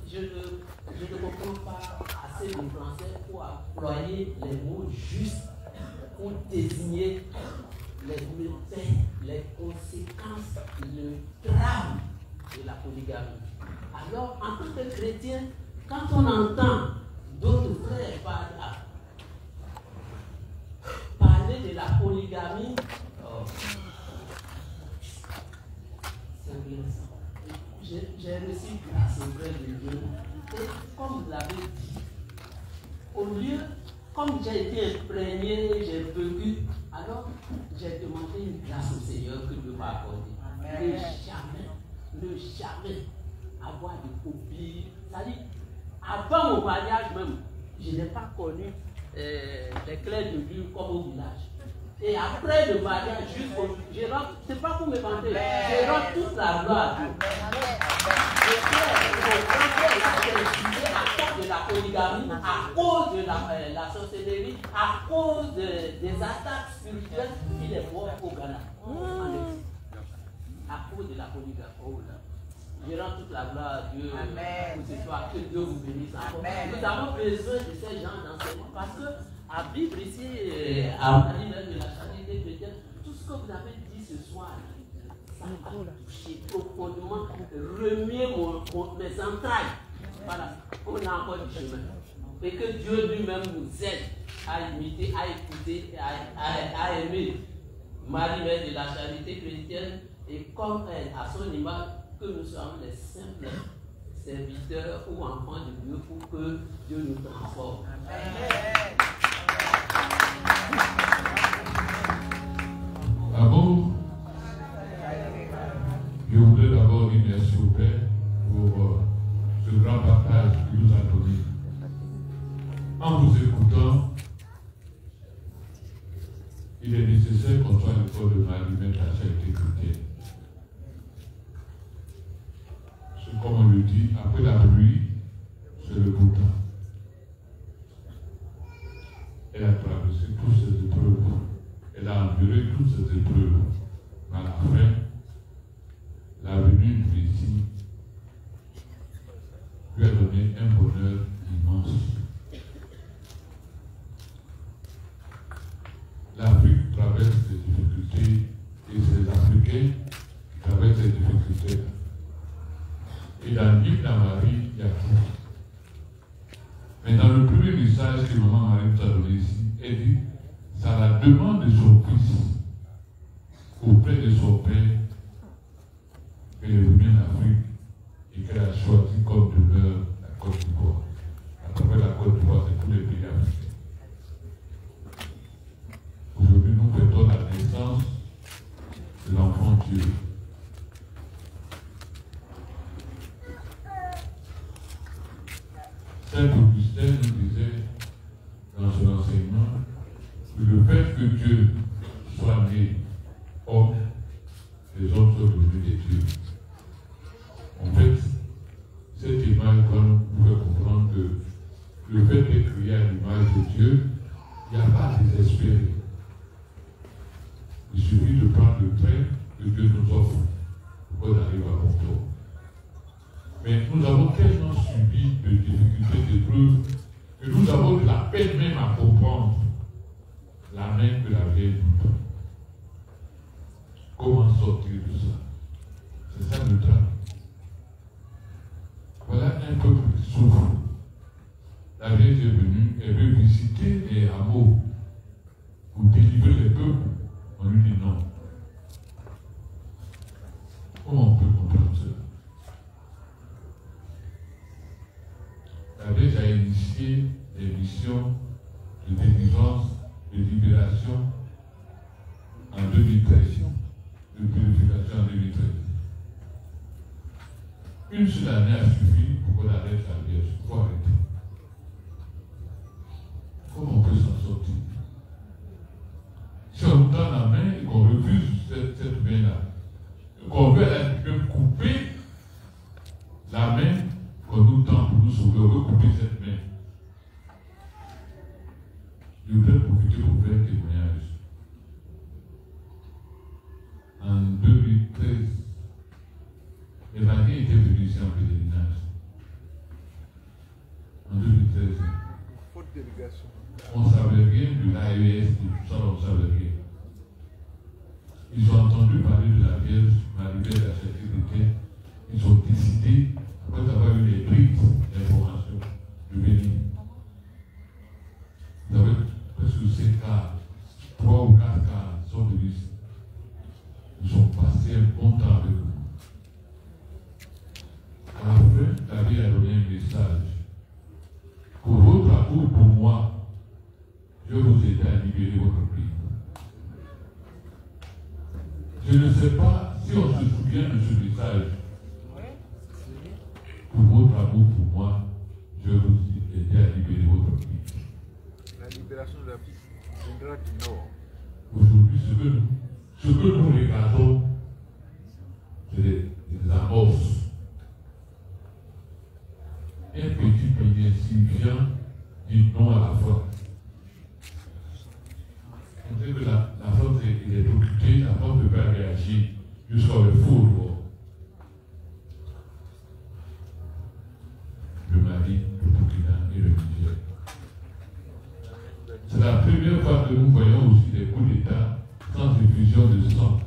Je ne comprends pas assez de français pour employer les mots justes pour désigner les méfaits, les conséquences, le drame de la polygamie. Alors, en tant que chrétien, quand on entend d'autres frères parler de la polygamie, c'est blessant. J'ai reçu grâce au vrai de Dieu. Et comme vous l'avez dit, au lieu, comme j'ai été imprégné, j'ai vécu, alors j'ai demandé une grâce au Seigneur que Dieu m'a accordée. Ne jamais avoir de copie. C'est-à-dire, avant mon mariage même, je n'ai pas connu les clés de Dieu comme au village. Et après le mariage, c'est pas pour me vanter, je rends toute la gloire à Dieu. À cause de la polygamie, à cause de la sorcellerie, à cause des attaques spirituelles qu'il est mort au Ghana. À cause de la polygamie. Oh là. Je rends toute la gloire à Dieu pour ce soir. Que Dieu vous bénisse encore. Nous avons besoin de ces gens d'enseignement parce que à vivre ici, à Marie même de la charité chrétienne, tout ce que vous avez dit ce soir, ça m'a touché profondément, remuer mes entrailles. Voilà, on a encore du chemin. Et que Dieu lui-même nous aide à imiter, à écouter, à aimer Marie-Mère de la charité chrétienne et comme elle, à son image, que nous soyons des simples serviteurs ou enfants de Dieu pour que Dieu nous transforme. Avant, je voudrais d'abord dire merci au Père pour ce grand partage qu'il nous a donné. En vous écoutant, il est nécessaire qu'on soit à l'école de Marie-Mère de la charité chrétienne. Comme on le dit, après la pluie, c'est le beau temps. Elle a traversé toutes ces épreuves. Elle a enduré toutes ces épreuves. Mais à la fin, la venue du Messie lui a donné un bonheur immense. L'Afrique traverse des difficultés et ces Africains traversent ces difficultés. Et dans l'île d'Amarie, il y a tout. Mais dans le premier message que maman Marie nous a donné ici, elle dit, c'est à la demande de son fils auprès de son père qu'elle est venue en Afrique et qu'elle a choisi comme demeure la Côte d'Ivoire. À travers la Côte d'Ivoire, c'est tous les pays africains. Aujourd'hui, nous fêtons la naissance de l'enfant Dieu. Saint Augustin nous disait dans son enseignement que le fait que Dieu soit né homme, les hommes sont devenus des dieux. En fait, cette image va nous faire comprendre que le fait d'être créé à l'image de Dieu, il n'y a pas à désespérer. Il suffit de prendre le train que Dieu nous offre pour qu'on arrive à bon port. Mais nous avons tellement subi de difficultés, d'épreuves, que nous avons de la peine même à comprendre la main que la vieille nous donne. Comment sortir de ça? C'est ça le drame. Voilà un peuple qui souffre. La vieille est venue, elle veut visiter les hameaux pour délivrer les peuples. On lui dit non. Comment on peut comprendre cela? La Vierge a initié des missions de délivrance, de libération en 2013, de purification en 2013. Une seule année a suffi pour qu'on arrête la Vierge. Il faut arrêter. Comment on peut s'en sortir? Si on nous tend la main et qu'on refuse cette main-là, qu'on veut même couper la main qu'on nous tend pour nous sauver, on veut couper cette main. Je voudrais profiter pour faire un témoignage. En 2013, Emmanuel était venu ici en pèlerinage. En 2013. Faute délégation. On ne savait rien de l'AES, de tout ça, on ne savait rien. Ils ont entendu parler de la Vierge, Marie-Mère de la charité chrétienne. Ils ont décidé, après avoir eu les briques d'information, de venir. Vous avez presque 5 cas, 3 ou 4 cas sont venus ici. Ils ont passé un bon temps avec nous. À la fin, la vie a donné un message. Pour votre amour pour moi, je vous aide à libérer votre pays. Je ne sais pas si on se souvient de ce message. Pour votre amour pour moi, je vous aide à libérer votre pays. La libération de la viendra du Nord. Aujourd'hui, ce que nous regardons, c'est des amorces. Un petit pays insignifiant dit non à la foi. On sait que la femme est préoccupée, la femme ne peut pas réagir jusqu'à le four. Le Mali, le Burkina et le Niger. C'est la première fois que nous voyons aussi des coups d'État sans effusion de sang.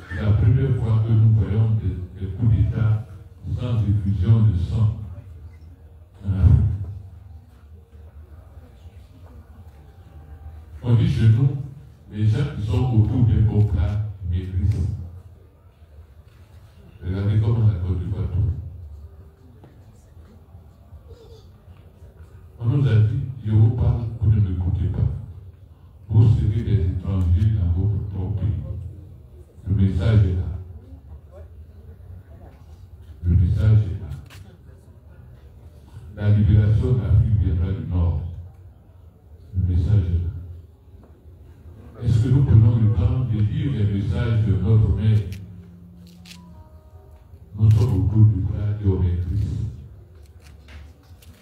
C'est la première fois que nous voyons des coups d'État sans effusion de sang en Afrique. On dit chez nous, les gens qui sont autour des beaux plats maîtrisent. Regardez comment la Côte d'Ivoire tourne. On nous a dit, je vous parle, vous ne m'écoutez pas. Vous serez des étrangers dans votre propre pays. Le message est là. Le message est là. La libération de l'Afrique viendra du Nord. Le message est là. Est-ce que nous prenons le temps de lire les messages de notre mère? Nous sommes autour du plat et au maîtrise.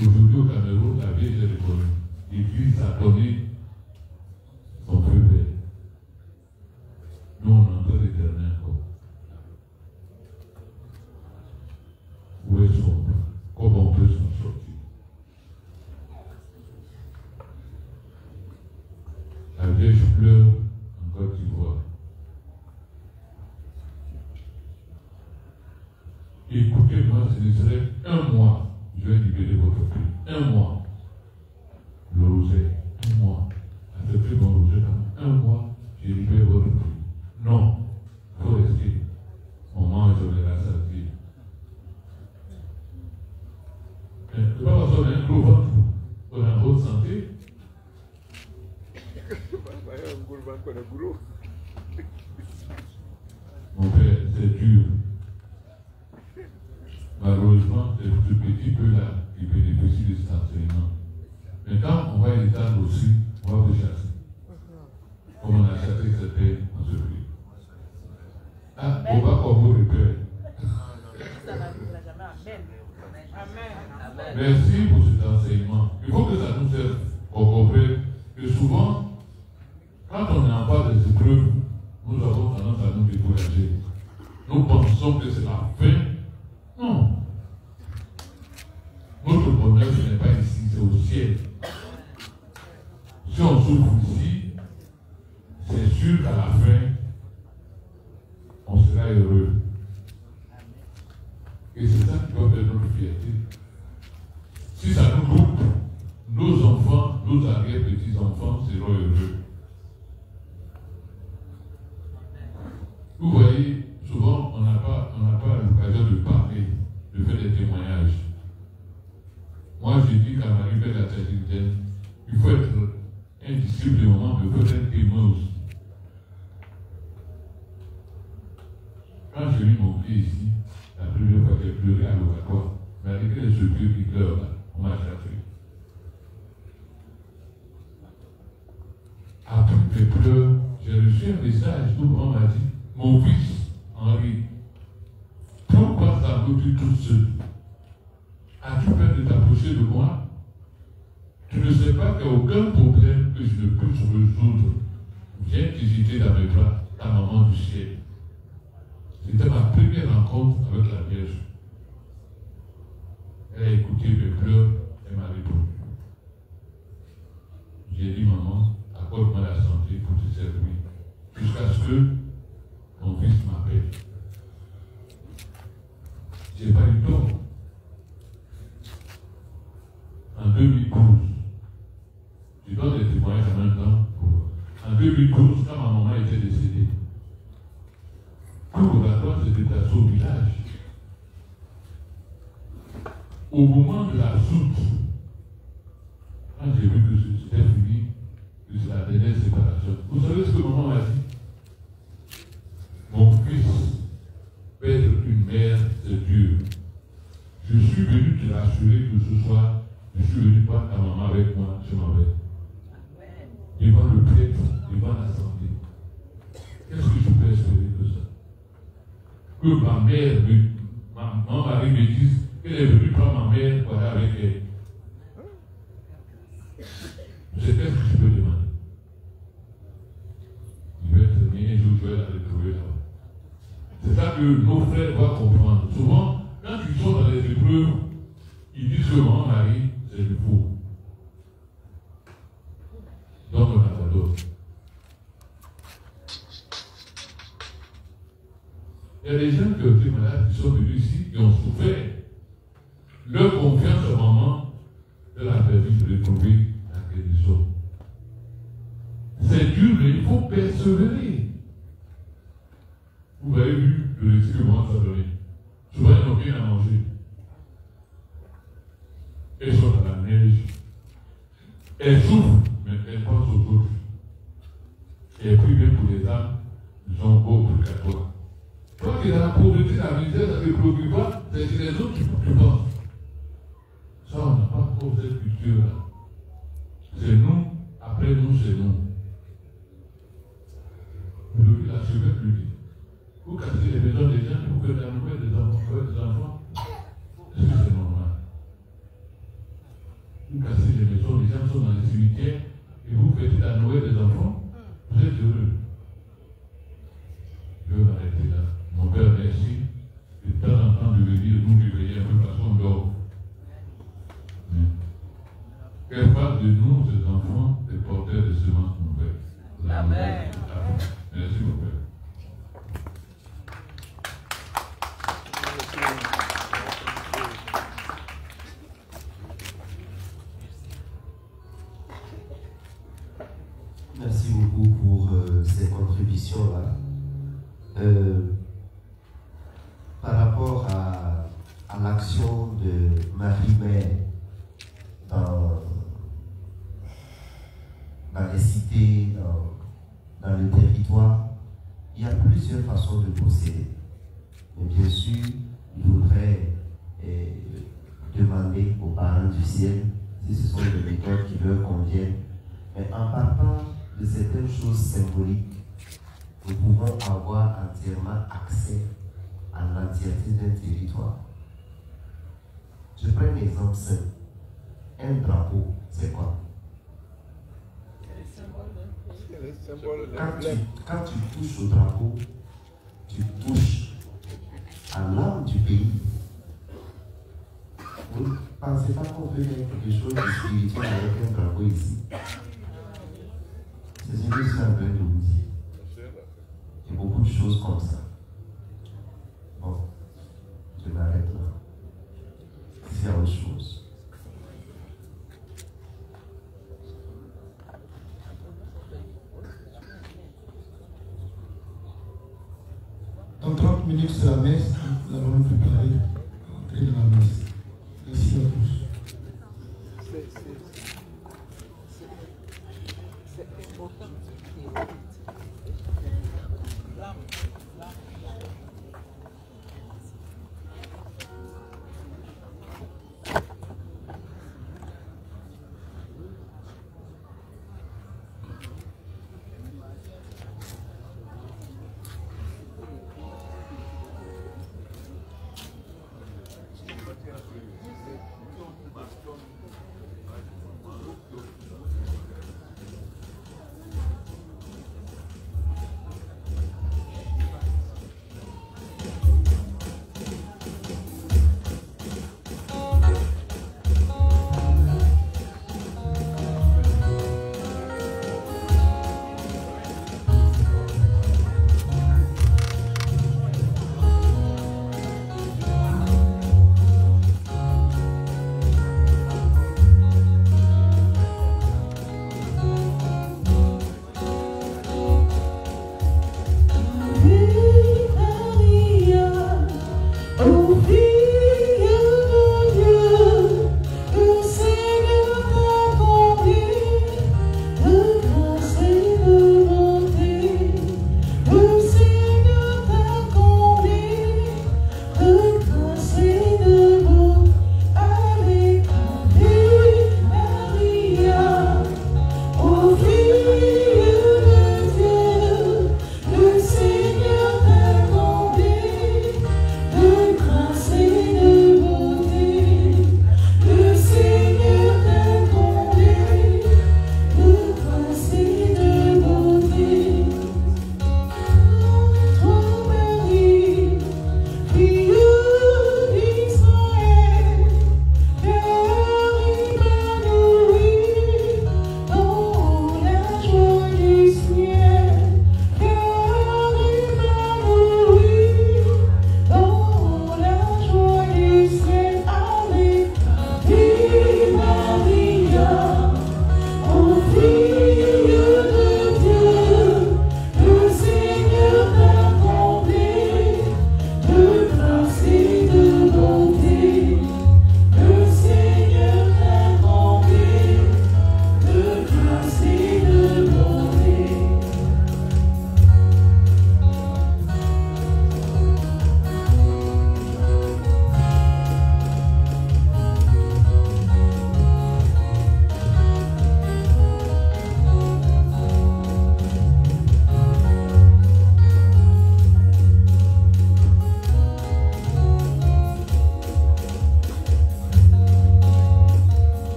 Aujourd'hui au Cameroun, la Vierge est reconnue. L'Église a donné son feu vert. Nous, on est en train d'éterner encore. Où est-ce qu'on va? Comment on peut s'en sortir? La Vierge pleure en Côte d'Ivoire. Écoutez-moi, ce ne serait un mois, je vais libérer votre pays. Un mois. Le rosaire, un mois. Acceptez mon rosaire, un mois, j'ai libéré votre pays. Non, il faut rester. On mange, on est la santé. C'est pas parce qu'on a un gros ventre, on a une bonne santé. Mon père, c'est dur. Malheureusement, c'est ce petit peu-là qui bénéficie de cet enseignement. Mais quand on va l'étendre aussi, on va vous chasser. Comme on a chassé certains en ce pays. Ah, on va comme vous repérer. Merci pour cet enseignement. Il faut que ça nous serve pour comprendre que souvent, quand on est en phase des épreuves, nous avons tendance à nous décourager. Nous pensons que c'est la fin. Non. Notre bonheur, ce n'est pas ici, c'est au ciel. Si on souffre ici, c'est sûr qu'à la fin, on sera heureux. Et c'est ça qui doit faire notre fierté. Si ça nous loupe, nos enfants, nos arrière-petits-enfants seront heureux. Vous voyez, souvent, on n'a pas l'occasion de parler, de faire des témoignages. Moi, j'ai dit qu'à Marie fait la Saint-Étienne, il faut être un disciple du moment, mais il faut être témoin aussi. Quand j'ai mis mon pied ici, la première fois que j'ai pleuré à l'oratoire, malgré ce vieux qui pleure là, on m'a cherché. Après mes pleurs, j'ai reçu un message où on m'a dit, mon fils, Henri, pourquoi t'as-tu tout seul? As-tu peur de t'approcher de moi? Tu ne sais pas qu'il n'y a aucun problème que je ne puisse résoudre. Viens t'hésiter dans mes bras, ta maman du ciel. C'était ma première rencontre avec la Vierge. Elle a écouté mes pleurs, elle m'a répondu. J'ai dit, maman, accorde-moi la santé pour te servir, jusqu'à ce que mon fils m'appelle. Je n'ai pas eu tort. En 2012, je donne des témoignages en même temps. En 2012, quand ma maman était décédée, tout l'oratoire s'est déplacé au village. Au moment de la soute, quand j'ai vu que c'était fini, que c'est la dernière séparation, vous savez ce que maman m'a dit? Mon fils, perdre une mère, c'est dur. Je suis venu te rassurer que ce soir, je suis venu voir ta maman avec moi, je m'en vais. que ma mère, mon mari me dise qu'elle est venue prendre ma mère pour aller avec elle. C'est qu'est-ce que je peux demander? Je vais terminer un jour, je vais la retrouver là-bas. C'est ça que nos frères doivent comprendre. Souvent, quand ils sont dans les épreuves, ils disent que mon mari, c'est du faux. Donc on abandonne. Il y a des gens qui ont été malades, qui sont venus ici, qui ont souffert. Leur confiance au moment de la permis de retrouver la guérison. C'est dur, mais il faut persévérer. Vous avez vu le récit que moi ça donné. Souvent, ils n'ont rien à manger. Elles sont dans la neige. Elles souffrent, mais elles pensent aux autres. Et puis, même pour les âmes, ils sont beaux pour toi. Toi qui es dans la pauvreté, la misère, ça ne te préoccupe pas, c'est que les autres qui pensent. Ça, on n'a pas trop cette culture-là. C'est nous, après nous, c'est nous. Aujourd'hui, la chevette lui dit, vous cassez les maisons des gens, vous faites la nouvelle des enfants. Est-ce que c'est normal? Vous cassez les maisons, les gens sont dans les cimetières, et vous faites la nouvelle des enfants. Vous êtes heureux. Je vais m'arrêter là. Mon père, merci. De temps en temps, de venir nous réveiller un peu parce qu'on dort. Qu'elle fasse de nous, ces enfants, des porteurs de semences, mon Père. Amen. Merci, mon Père. Merci beaucoup pour ces contributions-là. Par rapport à l'action de Marie-Mère dans les cités, dans le territoire, il y a plusieurs façons de procéder. Mais bien sûr, il faudrait demander aux parents du ciel si ce sont des méthodes qui leur conviennent. Mais en partant de certaines choses symboliques, nous pouvons avoir entièrement accès à l'entièreté d'un territoire. Je prends un exemple simple. Un drapeau, c'est quoi? Quand tu touches au drapeau, tu touches à l'âme du pays. Vous ne pensez pas qu'on peut faire quelque chose de spirituel avec un drapeau ici? C'est ce que je suis en train de vous dire. Il y a beaucoup de choses comme ça. Bon, je m'arrête là. C'est autre chose. Dans 30 minutes, c'est la messe. Nous allons nous préparer à entrer dans la messe. Merci à tous. C'est important.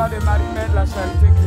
de Marie-Mère de la Charité.